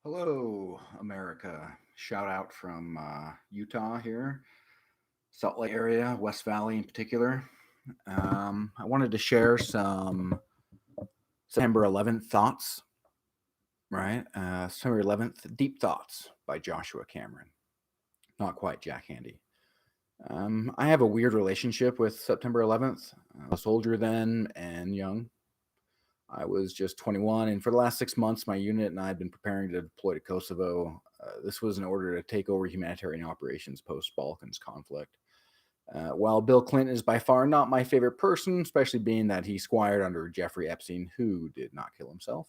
Hello, America. Shout out from Utah here, Salt Lake area, West Valley in particular. I wanted to share some September 11th thoughts, right? September 11th, Deep Thoughts by Joshua Cameron. Not quite Jack Handy. I have a weird relationship with September 11th. I was a soldier then and young. I was just 21, and for the last 6 months, my unit and I had been preparing to deploy to Kosovo. This was in order to take over humanitarian operations post Balkans conflict. While Bill Clinton is by far not my favorite person, especially being that he squired under Jeffrey Epstein, who did not kill himself,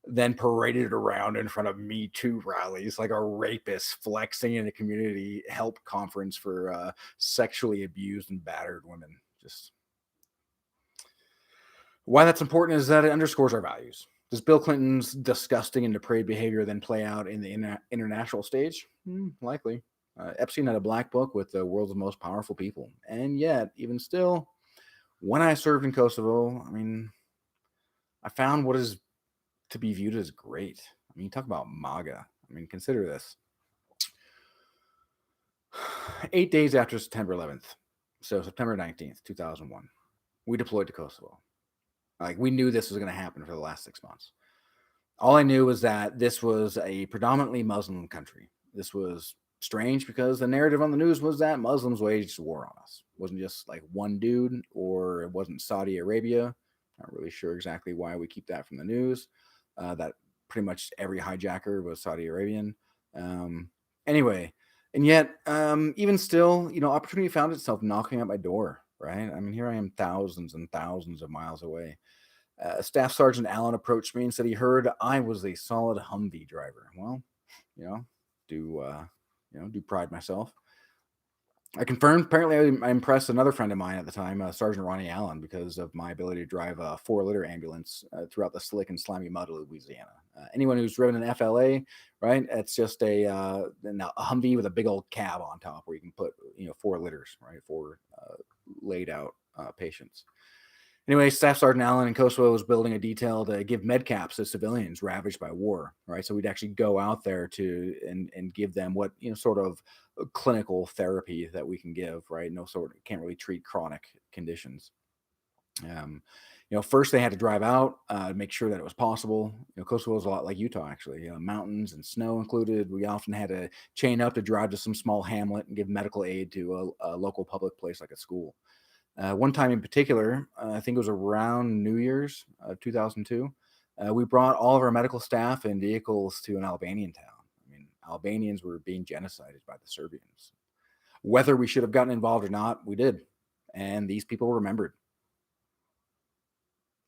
then paraded around in front of Me Too rallies like a rapist flexing in a community help conference for sexually abused and battered women. Just why that's important is that it underscores our values. Does Bill Clinton's disgusting and depraved behavior then play out in the international stage? Likely. Epstein had a black book with the world's most powerful people. And yet, even still, when I served in Kosovo, I found what is to be viewed as great. Talk about MAGA. Consider this. 8 days after September 11th, so September 19th, 2001, we deployed to Kosovo. Like, we knew this was going to happen for the last 6 months. All I knew was that this was a predominantly Muslim country. This was strange because the narrative on the news was that Muslims waged war on us. It wasn't just like one dude, or it wasn't Saudi Arabia. Not really sure exactly why we keep that from the news. That pretty much every hijacker was Saudi Arabian. Anyway, and yet, even still, opportunity found itself knocking at my door, right? Here I am thousands and thousands of miles away. Staff Sergeant Allen approached me and said he heard I was a solid Humvee driver. Well, you know, do pride myself. I confirmed. Apparently, I impressed another friend of mine at the time, Sergeant Ronnie Allen, because of my ability to drive a 4-liter ambulance throughout the slick and slimy mud of Louisiana. Anyone who's driven an FLA, right? It's just a Humvee with a big old cab on top where you can put 4 liters, right, for laid out patients. Anyway, Staff Sergeant Allen in Kosovo was building a detail to give med caps to civilians ravaged by war, right? So we'd actually go out there to and give them what sort of clinical therapy that we can give, right? No sort of can't really treat chronic conditions. First they had to drive out, make sure that it was possible. Kosovo is a lot like Utah, actually. Mountains and snow included. We often had to chain up to drive to some small hamlet and give medical aid to a local public place like a school. One time in particular, I think it was around New Year's 2002, we brought all of our medical staff and vehicles to an Albanian town. Albanians were being genocided by the Serbians. Whether we should have gotten involved or not, we did. And these people remembered.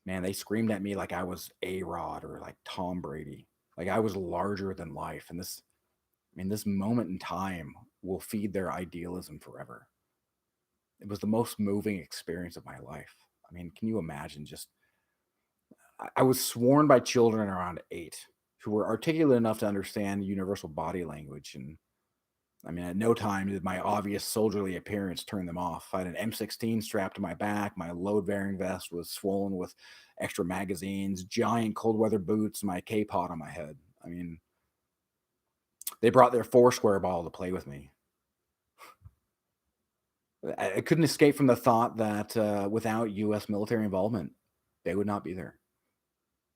Man, they screamed at me like I was A-Rod or like Tom Brady. Like I was larger than life. And this moment in time will feed their idealism forever. It was the most moving experience of my life. Can you imagine? I was sworn by children around 8 who were articulate enough to understand universal body language. And at no time did my obvious soldierly appearance turn them off. I had an M16 strapped to my back. My load-bearing vest was swollen with extra magazines, giant cold weather boots, my K-pot on my head. They brought their Foursquare ball to play with me. I couldn't escape from the thought that without U.S. military involvement, they would not be there.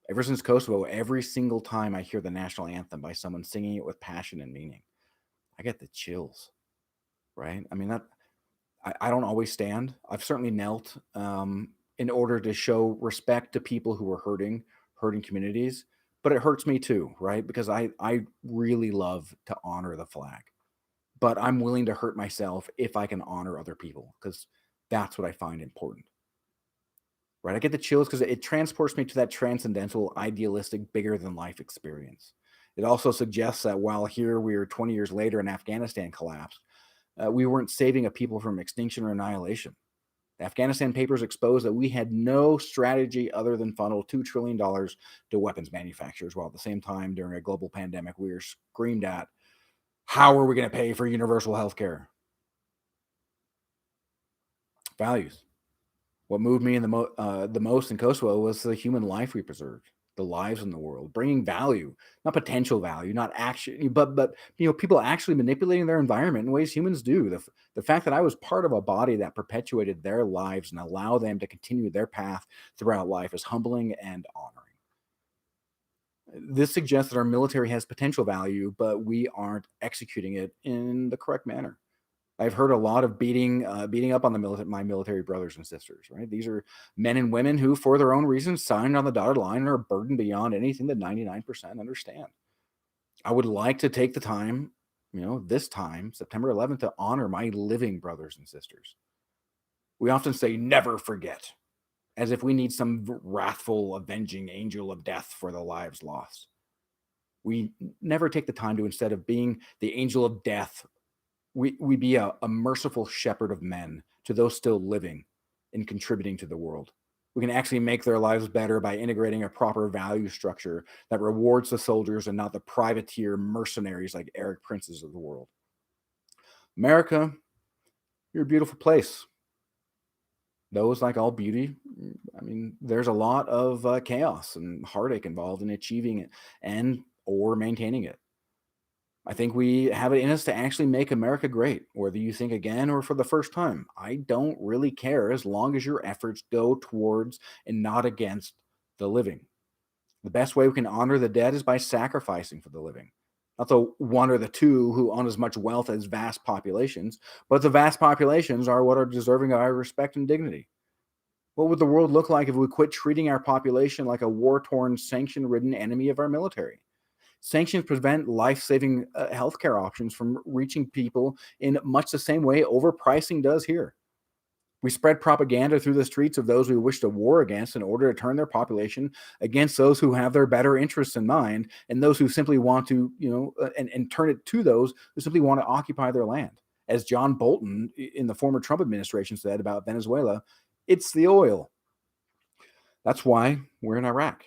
Ever since Kosovo, every single time I hear the national anthem by someone singing it with passion and meaning, I get the chills, right? I don't always stand. I've certainly knelt in order to show respect to people who are hurting communities, but it hurts me too, right? Because I really love to honor the flag. But I'm willing to hurt myself if I can honor other people, because that's what I find important. Right? I get the chills because it transports me to that transcendental, idealistic, bigger than life experience. It also suggests that while here we are 20 years later and Afghanistan collapsed, we weren't saving a people from extinction or annihilation. The Afghanistan papers exposed that we had no strategy other than funnel $2 trillion to weapons manufacturers, while at the same time, during a global pandemic, we were screamed at, how are we going to pay for universal health care? Values. What moved me in the most in Kosovo was the human life we preserved. the lives in the world, bringing value, not potential value, not action, but people actually manipulating their environment in ways humans do. The fact that I was part of a body that perpetuated their lives and allow them to continue their path throughout life is humbling and honoring. This suggests that our military has potential value, but we aren't executing it in the correct manner. I've heard a lot of beating up on my military brothers and sisters. Right, these are men and women who, for their own reasons, signed on the dotted line and are burdened beyond anything that 99% understand. I would like to take the time, this time, September 11th, to honor my living brothers and sisters. We often say, "Never forget," as if we need some wrathful, avenging angel of death for the lives lost. We never take the time to, instead of being the angel of death, we be a merciful shepherd of men to those still living and contributing to the world. We can actually make their lives better by integrating a proper value structure that rewards the soldiers and not the privateer mercenaries like Eric Princes of the world. America, you're a beautiful place. Those, like all beauty, there's a lot of chaos and heartache involved in achieving it and or maintaining it. I think we have it in us to actually make America great, whether you think again or for the first time. I don't really care as long as your efforts go towards and not against the living. The best way we can honor the dead is by sacrificing for the living. Not the one or the two who own as much wealth as vast populations, but the vast populations are what are deserving of our respect and dignity. What would the world look like if we quit treating our population like a war-torn, sanction-ridden enemy of our military? Sanctions prevent life-saving healthcare options from reaching people in much the same way overpricing does here. We spread propaganda through the streets of those we wish to war against in order to turn their population against those who have their better interests in mind and those who simply want to, and turn it to those who simply want to occupy their land. As John Bolton in the former Trump administration said about Venezuela, it's the oil. That's why we're in Iraq.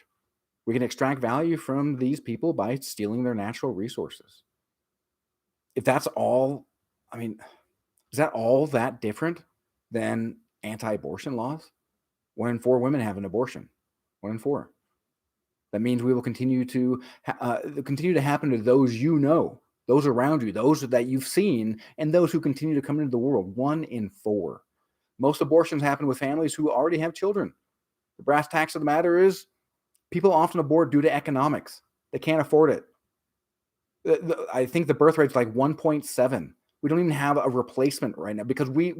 We can extract value from these people by stealing their natural resources. If that's all, is that all that different than anti-abortion laws? 1 in 4 women have an abortion. 1 in 4. That means we will continue to happen to those those around you, those that you've seen, and those who continue to come into the world. 1 in 4. Most abortions happen with families who already have children. The brass tacks of the matter is, people often abort due to economics. They can't afford it. I think the birth rate's like 1.7. We don't even have a replacement right now because we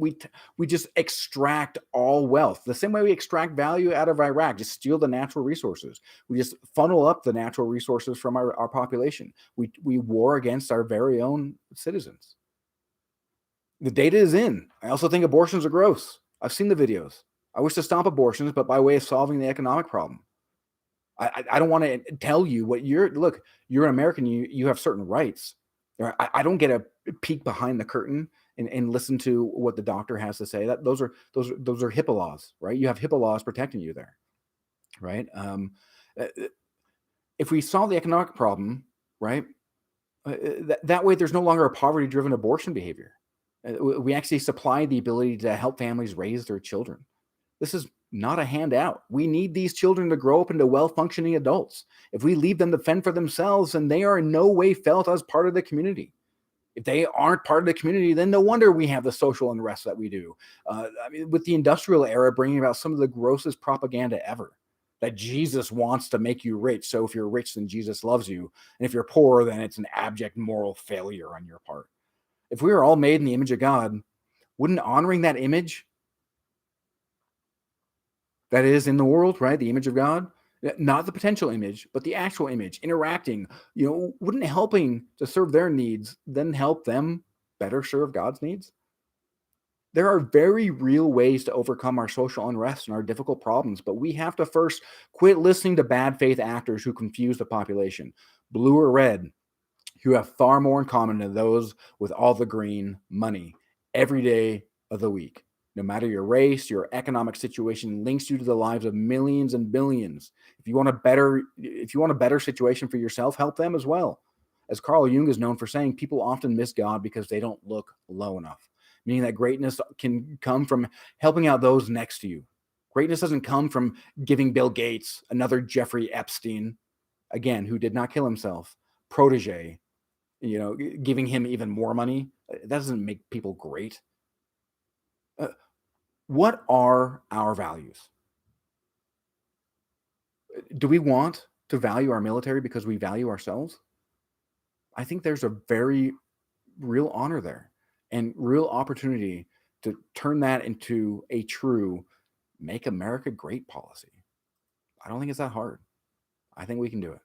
just extract all wealth. The same way we extract value out of Iraq, just steal the natural resources. We just funnel up the natural resources from our population. We war against our very own citizens. The data is in. I also think abortions are gross. I've seen the videos. I wish to stop abortions, but by way of solving the economic problem. I don't want to tell you what you're an American, you have certain rights. I don't get a peek behind the curtain and listen to what the doctor has to say. That those are HIPAA laws, right? You have HIPAA laws protecting you there, right? If we solve the economic problem, right, that way there's no longer a poverty-driven abortion behavior. We actually supply the ability to help families raise their children. This is not a handout. We need these children to grow up into well-functioning adults. If we leave them to fend for themselves, then they are in no way felt as part of the community. If they aren't part of the community, then no wonder we have the social unrest that we do. With the industrial era bringing about some of the grossest propaganda ever, that Jesus wants to make you rich. So if you're rich, then Jesus loves you. And if you're poor, then it's an abject moral failure on your part. If we are all made in the image of God, wouldn't honoring that image that is in the world, right? The image of God, not the potential image, but the actual image, interacting, wouldn't helping to serve their needs then help them better serve God's needs? There are very real ways to overcome our social unrest and our difficult problems, but we have to first quit listening to bad faith actors who confuse the population, blue or red, who have far more in common than those with all the green money every day of the week. No matter your race, your economic situation links you to the lives of millions and billions. If you want a better situation for yourself, help them as well. As Carl Jung is known for saying, people often miss God because they don't look low enough, meaning that greatness can come from helping out those next to you. Greatness doesn't come from giving Bill Gates, another Jeffrey Epstein, again, who did not kill himself, protege, giving him even more money. That doesn't make people great. What are our values? Do we want to value our military because we value ourselves? I think there's a very real honor there and real opportunity to turn that into a true make America great policy. I don't think it's that hard. I think we can do it.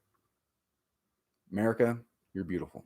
America, you're beautiful.